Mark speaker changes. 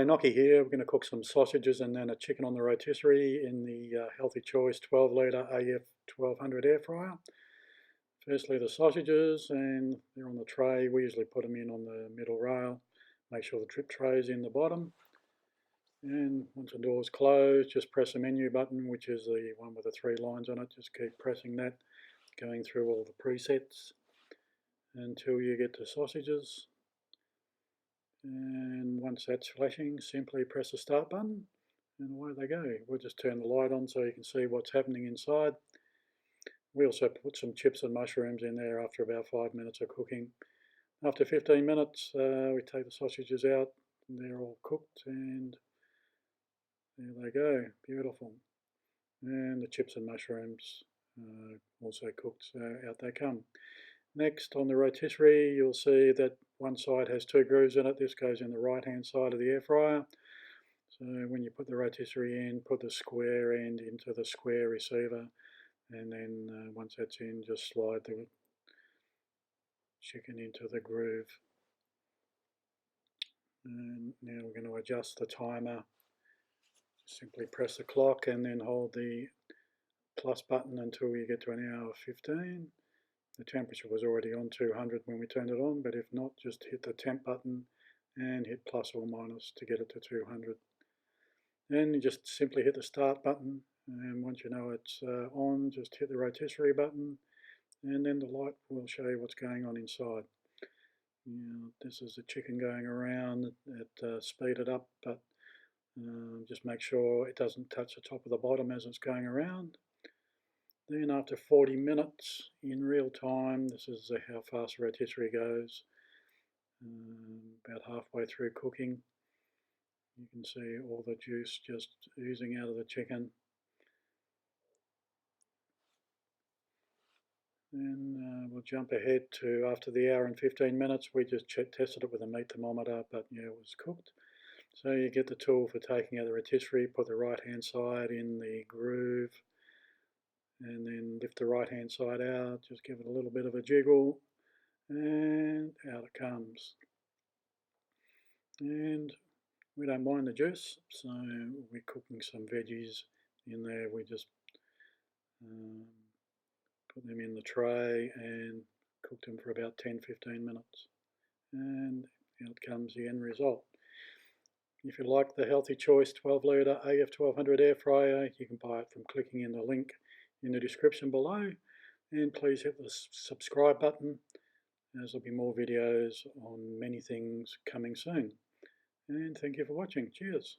Speaker 1: Hi, Nocky here. We're going to cook some sausages and then a chicken on the rotisserie in the Healthy Choice 12 litre AF1200 Air Fryer. Firstly, the sausages, and they're on the tray. We usually put them in on the middle rail. Make sure the drip tray is in the bottom. And once the door's closed, just press the menu button, which is the one with the 3 lines on it. Just keep pressing that, going through all the presets until you get to sausages. And once that's flashing, simply press the start button and away they go. We'll just turn the light on so you can see what's happening inside. We also put some chips and mushrooms in there after about 5 minutes of cooking. After 15 minutes, we take the sausages out and they're all cooked, and there they go, beautiful. And the chips and mushrooms also cooked, so out they come. Next, on the rotisserie, you'll see that one side has 2 grooves in it. This goes in the right hand side of the air fryer. So when you put the rotisserie in, put the square end into the square receiver, and then once that's in, just slide the chicken into the groove. And now we're going to adjust the timer. Simply press the clock and then hold the plus button until you get to 1:15. The temperature was already on 200 when we turned it on, but if not, just hit the temp button and hit plus or minus to get it to 200. Then you just simply hit the start button, and once you know it's on, just hit the rotisserie button, and then the light will show you what's going on inside. This is the chicken going around at speeded up, but just make sure it doesn't touch the top of the bottom as it's going around. Then after 40 minutes in real time, this is how fast the rotisserie goes, about halfway through cooking, you can see all the juice just oozing out of the chicken. And we'll jump ahead to after the hour and 15 minutes. We just tested it with a meat thermometer, but yeah, it was cooked. So you get the tool for taking out the rotisserie, put the right hand side in the groove, and then lift the right hand side out, just give it a little bit of a jiggle, and out it comes. And we don't mind the juice, so we're cooking some veggies in there. We just put them in the tray and cooked them for about 10-15 minutes, and out comes the end result. If you like the Healthy Choice 12 litre AF1200 Air Fryer, you can buy it from clicking in the link in the description below, and please hit the subscribe button, as there'll be more videos on many things coming soon. And thank you for watching. Cheers.